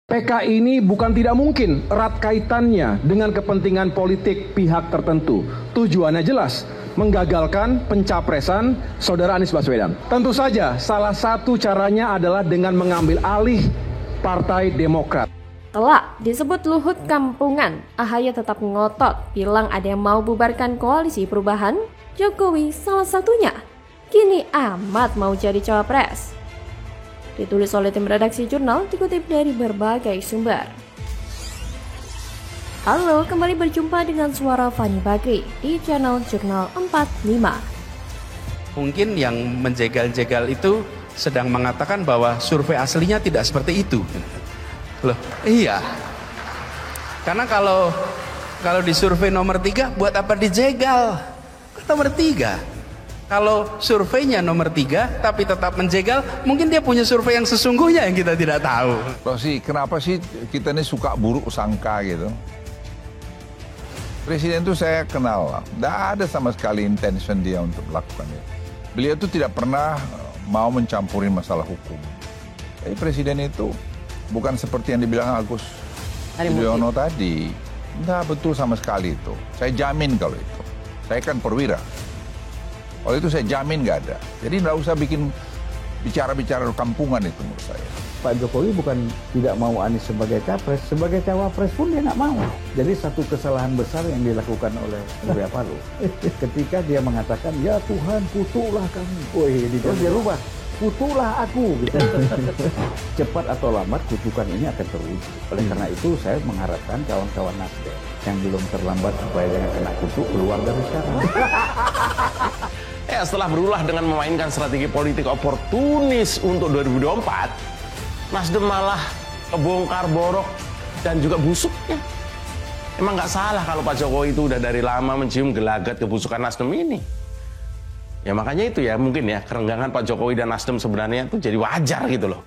PK ini bukan tidak mungkin erat kaitannya dengan kepentingan politik pihak tertentu. Tujuannya jelas, menggagalkan pencapresan Saudara Anies Baswedan. Tentu saja salah satu caranya adalah dengan mengambil alih Partai Demokrat. Telah disebut Luhut kampungan, AHY tetap ngotot bilang ada yang mau bubarkan koalisi perubahan. Jokowi salah satunya. Kini amat mau jadi cawapres. Ditulis oleh tim redaksi jurnal, dikutip dari berbagai sumber. Halo, kembali berjumpa dengan suara Fani Bakri di channel Jurnal 45. Mungkin yang menjegal-jegal itu sedang mengatakan bahwa survei aslinya tidak seperti itu. Loh, iya. Karena kalau di survei nomor 3, buat apa dijegal? Nomor 3. Kalau surveinya nomor 3 tapi tetap menjegal, mungkin dia punya survei yang sesungguhnya yang kita tidak tahu. Rosi, kenapa sih kita ini suka buruk sangka gitu? Presiden itu saya kenal, tidak ada sama sekali intention dia untuk melakukan itu. Beliau itu tidak pernah mau mencampuri masalah hukum. Jadi presiden itu bukan seperti yang dibilang Agus Yudhoyono tadi. Tidak betul sama sekali itu. Saya jamin kalau itu. Saya kan perwira. Kalau itu saya jamin nggak ada. Jadi nggak usah bikin bicara-bicara kampungan itu menurut saya. Pak Jokowi bukan tidak mau Anies sebagai capres, sebagai cawapres pun dia nggak mau. Jadi satu kesalahan besar yang dilakukan oleh Surya Paloh ketika dia mengatakan, ya Tuhan kutuklah kami. Terus dia rubah, kutuklah aku. Gitu. Cepat atau lambat kutukan ini akan terwujud. Oleh karena itu saya mengharapkan kawan-kawan Nasdem yang belum terlambat supaya jangan kena kutuk keluar dari sekarang. Setelah berulah dengan memainkan strategi politik oportunis untuk 2024, Nasdem malah kebongkar borok dan juga busuknya. Emang nggak salah kalau Pak Jokowi itu udah dari lama mencium gelagat kebusukan Nasdem ini. Ya makanya itu ya mungkin ya kerenggangan Pak Jokowi dan Nasdem sebenarnya itu jadi wajar gitu loh.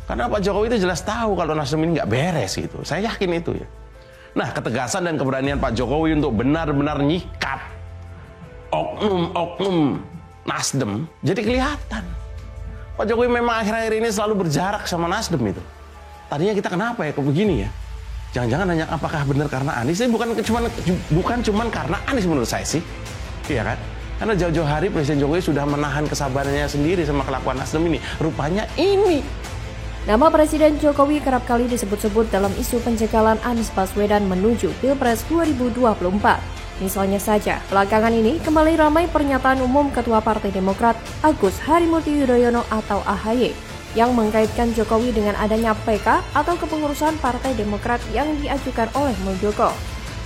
Karena Pak Jokowi itu jelas tahu kalau Nasdem ini nggak beres gitu. Saya yakin itu ya. Nah, ketegasan dan keberanian Pak Jokowi untuk benar-benar nyikat oknum-oknum Nasdem jadi kelihatan. Pak Jokowi memang akhir-akhir ini selalu berjarak sama Nasdem itu. Tadinya kita kenapa ya kok begini ya? Jangan-jangan nanya apakah benar karena Anies? Ini bukan cuman karena Anies menurut saya sih. Iya kan? Karena jauh-jauh hari Presiden Jokowi sudah menahan kesabarannya sendiri sama kelakuan Nasdem ini. Rupanya ini. Nama Presiden Jokowi kerap kali disebut-sebut dalam isu pencegalan Anies Baswedan menuju Pilpres 2024. Misalnya saja, belakangan ini kembali ramai pernyataan umum Ketua Partai Demokrat Agus Harimurti Yudhoyono atau AHY yang mengkaitkan Jokowi dengan adanya PK atau kepengurusan Partai Demokrat yang diajukan oleh Muldoko.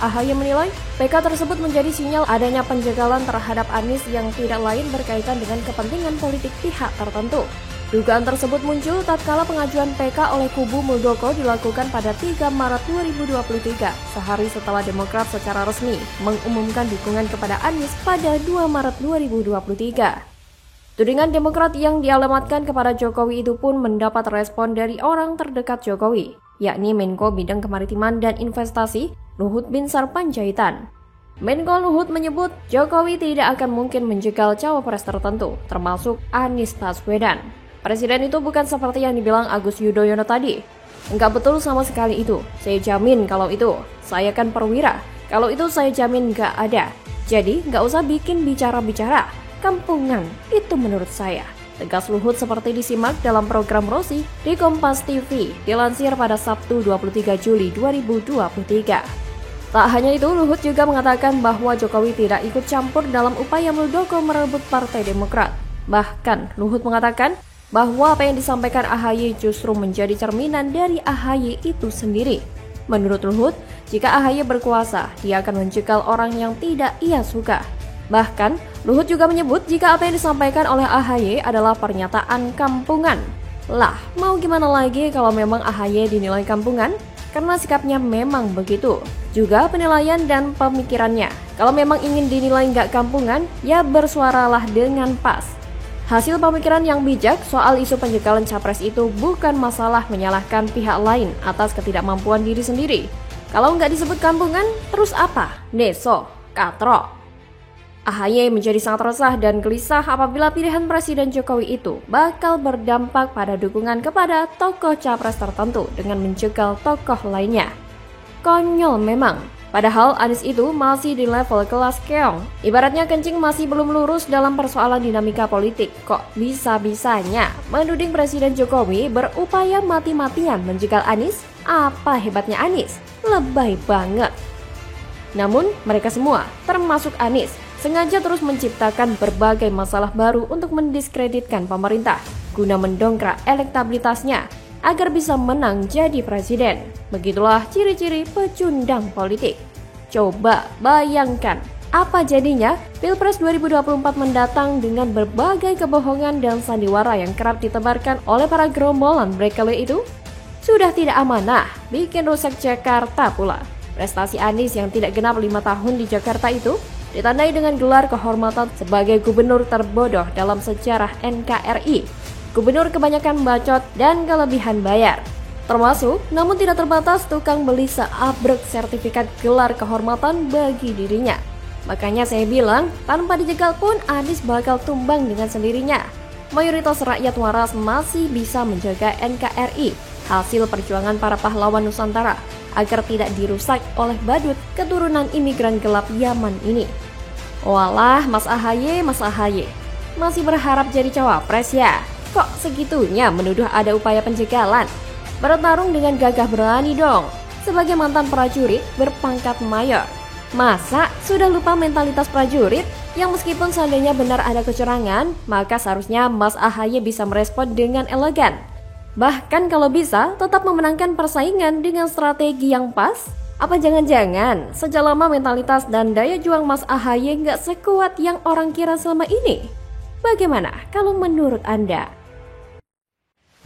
AHY menilai PK tersebut menjadi sinyal adanya penjagalan terhadap Anies yang tidak lain berkaitan dengan kepentingan politik pihak tertentu. Dugaan tersebut muncul tatkala pengajuan PK oleh kubu Muldoko dilakukan pada 3 Maret 2023, sehari setelah Demokrat secara resmi mengumumkan dukungan kepada Anies pada 2 Maret 2023. Tudingan Demokrat yang dialamatkan kepada Jokowi itu pun mendapat respon dari orang terdekat Jokowi, yakni Menko Bidang Kemaritiman dan Investasi Luhut Binsar Panjaitan. Menko Luhut menyebut Jokowi tidak akan mungkin menjegal cawapres tertentu, termasuk Anies Baswedan. Presiden itu bukan seperti yang dibilang Agus Yudhoyono tadi. Enggak betul sama sekali itu. Saya jamin kalau itu. Saya kan perwira. Kalau itu saya jamin enggak ada. Jadi enggak usah bikin bicara-bicara. Kampungan. Itu menurut saya. Tegas Luhut seperti disimak dalam program Rosi di Kompas TV. Dilansir pada Sabtu 23 Juli 2023. Tak hanya itu, Luhut juga mengatakan bahwa Jokowi tidak ikut campur dalam upaya Muldoko merebut Partai Demokrat. Bahkan, Luhut mengatakan bahwa apa yang disampaikan AHY justru menjadi cerminan dari AHY itu sendiri. Menurut Luhut, jika AHY berkuasa, dia akan menjegal orang yang tidak ia suka. Bahkan, Luhut juga menyebut jika apa yang disampaikan oleh AHY adalah pernyataan kampungan. Lah, mau gimana lagi kalau memang AHY dinilai kampungan? Karena sikapnya memang begitu. Juga penilaian dan pemikirannya. Kalau memang ingin dinilai nggak kampungan, ya bersuaralah dengan pas. Hasil pemikiran yang bijak soal isu penjegalan capres itu bukan masalah menyalahkan pihak lain atas ketidakmampuan diri sendiri. Kalau nggak disebut kampungan, terus apa? Deso, katro. AHY menjadi sangat resah dan gelisah apabila pilihan Presiden Jokowi itu bakal berdampak pada dukungan kepada tokoh capres tertentu dengan menjegal tokoh lainnya. Konyol memang, padahal Anies itu masih di level kelas keong. Ibaratnya kencing masih belum lurus dalam persoalan dinamika politik. Kok bisa-bisanya menuding Presiden Jokowi berupaya mati-matian menjegal Anies? Apa hebatnya Anies? Lebay banget. Namun mereka semua, termasuk Anies, sengaja terus menciptakan berbagai masalah baru untuk mendiskreditkan pemerintah guna mendongkrak elektabilitasnya agar bisa menang jadi presiden. Begitulah ciri-ciri pecundang politik. Coba bayangkan apa jadinya Pilpres 2024 mendatang dengan berbagai kebohongan dan sandiwara yang kerap ditebarkan oleh para gerombolan breakaway itu. Sudah tidak amanah, bikin rusak Jakarta pula. Prestasi Anies yang tidak genap 5 tahun di Jakarta itu ditandai dengan gelar kehormatan sebagai gubernur terbodoh dalam sejarah NKRI. Gubernur kebanyakan bacot dan kelebihan bayar. Termasuk, namun tidak terbatas tukang beli seabrek sertifikat gelar kehormatan bagi dirinya. Makanya saya bilang, tanpa dijegal pun Anies bakal tumbang dengan sendirinya. Mayoritas rakyat waras masih bisa menjaga NKRI, hasil perjuangan para pahlawan Nusantara, agar tidak dirusak oleh badut keturunan imigran gelap Yaman ini. Walah, Mas AHY, masih berharap jadi cawapres ya? Kok segitunya menuduh ada upaya penjegalan? Bertarung dengan gagah berani dong, sebagai mantan prajurit berpangkat mayor. Masa sudah lupa mentalitas prajurit yang meskipun seandainya benar ada kecurangan, maka seharusnya Mas AHY bisa merespon dengan elegan. Bahkan kalau bisa, tetap memenangkan persaingan dengan strategi yang pas. Apa jangan-jangan sejak lama mentalitas dan daya juang Mas AHY nggak sekuat yang orang kira selama ini? Bagaimana kalau menurut Anda?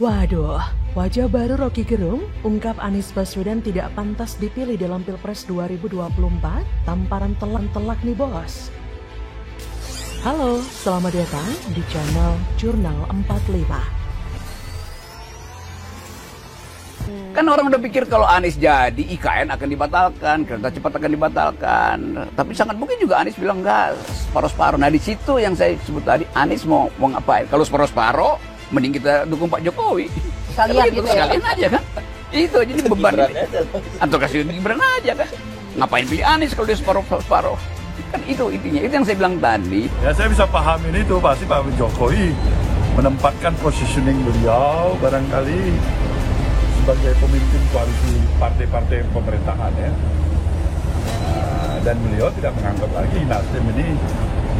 Waduh, wajah baru Rocky Gerung ungkap Anies Baswedan tidak pantas dipilih dalam Pilpres 2024. Tamparan telak nih bos. Halo, selamat datang di channel Jurnal 45. Kan orang udah pikir kalau Anies jadi IKN akan dibatalkan, kereta cepat akan dibatalkan. Tapi sangat mungkin juga Anies bilang enggak, separuh-separuh. Nah di situ yang saya sebut tadi, Anies mau ngapain? Kalau separuh-separuh, mending kita dukung Pak Jokowi. Sekalian gitu, sekalian aja kan. Itu jadi beban. Atau kasih Gibran aja kan. Ngapain pilih Anies kalau dia separuh-separuh? Kan itu intinya, itu yang saya bilang tadi. Ya saya bisa pahamin itu, pasti Pak Jokowi menempatkan positioning beliau barangkali sebagai pemimpin koalisi partai-partai pemerintahan ya. Dan beliau tidak menganggap lagi Nasdem ini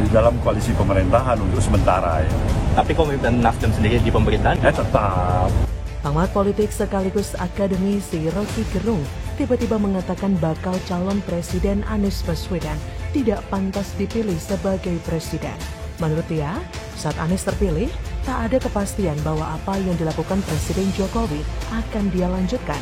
di dalam koalisi pemerintahan untuk sementara ya. Tapi komitmen Nasdem sendiri di pemerintahan? Ya tetap. Pengamat politik sekaligus akademisi Rocky Gerung tiba-tiba mengatakan bakal calon presiden Anies Baswedan tidak pantas dipilih sebagai presiden. Menurut dia, saat Anies terpilih, tak ada kepastian bahwa apa yang dilakukan Presiden Jokowi akan dia lanjutkan.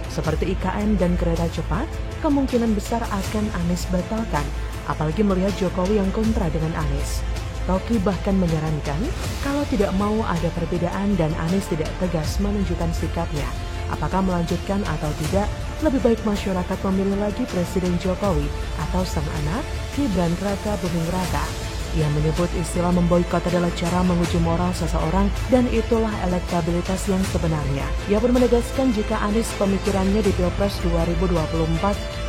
Seperti IKN dan kereta cepat, kemungkinan besar akan Anies batalkan, apalagi melihat Jokowi yang kontra dengan Anies. Rocky bahkan menyarankan kalau tidak mau ada perbedaan dan Anies tidak tegas menunjukkan sikapnya, apakah melanjutkan atau tidak, lebih baik masyarakat memilih lagi Presiden Jokowi atau sang anak Gibran Raka Buming Raka. Ia menyebut istilah memboikot adalah cara menguji moral seseorang dan itulah elektabilitas yang sebenarnya. Ia pun menegaskan jika Anies pemikirannya di Pilpres 2024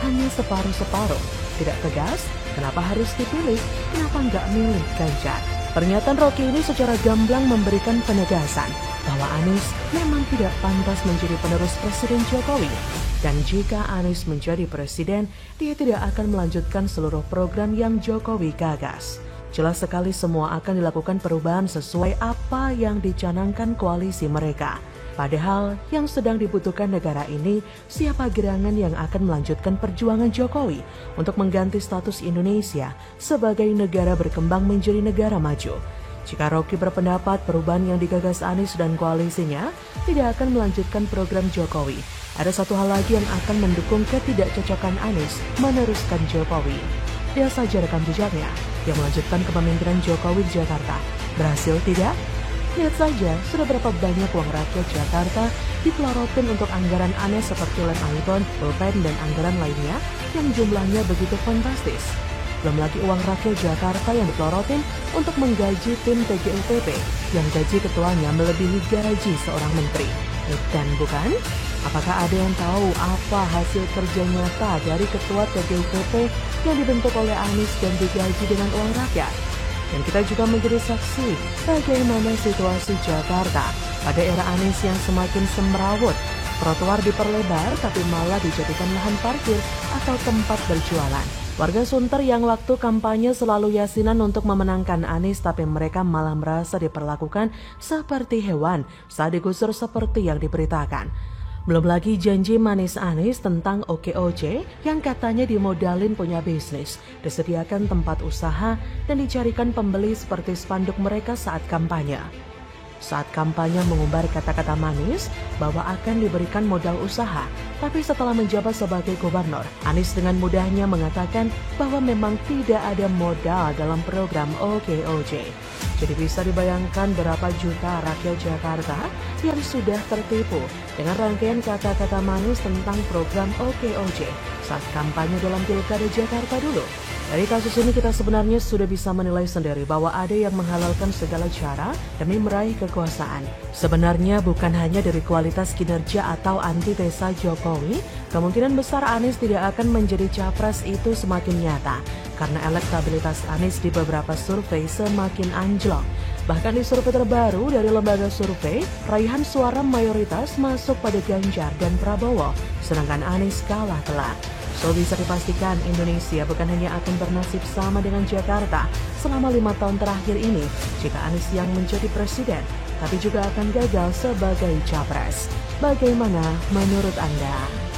hanya separuh-separuh. Tidak tegas, kenapa harus dipilih? Kenapa nggak milih Ganjar? Pernyataan Rocky ini secara gamblang memberikan penegasan bahwa Anies memang tidak pantas menjadi penerus Presiden Jokowi. Dan jika Anies menjadi presiden, dia tidak akan melanjutkan seluruh program yang Jokowi gagas. Jelas sekali semua akan dilakukan perubahan sesuai apa yang dicanangkan koalisi mereka. Padahal yang sedang dibutuhkan negara ini siapa gerangan yang akan melanjutkan perjuangan Jokowi untuk mengganti status Indonesia sebagai negara berkembang menjadi negara maju. Jika Rocky berpendapat perubahan yang digagas Anies dan koalisinya tidak akan melanjutkan program Jokowi, ada satu hal lagi yang akan mendukung ketidakcocokan Anies meneruskan Jokowi. Dia saja rekam jejaknya yang melanjutkan kepemimpinan Jokowi di Jakarta. Berhasil tidak? Lihat saja sudah berapa banyak uang rakyat Jakarta dipelorotin untuk anggaran aneh seperti lem Anton, pulpen, dan anggaran lainnya yang jumlahnya begitu fantastis. Belum lagi uang rakyat Jakarta yang dipelorotin untuk menggaji tim TGUPP yang gaji ketuanya melebihi gaji seorang menteri. Dan bukan? Apakah ada yang tahu apa hasil kerja nyata dari ketua TGUPP yang dibentuk oleh Anies dan digaji dengan uang rakyat? Dan kita juga menjadi saksi bagaimana situasi Jakarta pada era Anies yang semakin semrawut. Trotoar diperlebar tapi malah dijadikan lahan parkir atau tempat berjualan. Warga Sunter yang waktu kampanye selalu yasinan untuk memenangkan Anies, tapi mereka malah merasa diperlakukan seperti hewan saat digusur seperti yang diberitakan. Belum lagi janji manis Anies tentang OKOJ yang katanya dimodalin punya bisnis, disediakan tempat usaha, dan dicarikan pembeli seperti spanduk mereka saat kampanye. Saat kampanye mengumbar kata-kata manis bahwa akan diberikan modal usaha, tapi setelah menjabat sebagai gubernur, Anies dengan mudahnya mengatakan bahwa memang tidak ada modal dalam program OKOJ. Jadi bisa dibayangkan berapa juta rakyat Jakarta yang sudah tertipu dengan rangkaian kata-kata manis tentang program OKOJ saat kampanye dalam Pilkada Jakarta dulu. Dari kasus ini kita sebenarnya sudah bisa menilai sendiri bahwa ada yang menghalalkan segala cara demi meraih kekuasaan. Sebenarnya bukan hanya dari kualitas kinerja atau antitesa Jokowi, kemungkinan besar Anies tidak akan menjadi capres itu semakin nyata. Karena elektabilitas Anies di beberapa survei semakin anjlok. Bahkan di survei terbaru dari lembaga survei, raihan suara mayoritas masuk pada Ganjar dan Prabowo, sedangkan Anies kalah telak. So bisa dipastikan Indonesia bukan hanya akan bernasib sama dengan Jakarta selama 5 tahun terakhir ini jika Anies yang menjadi presiden, tapi juga akan gagal sebagai capres. Bagaimana menurut Anda?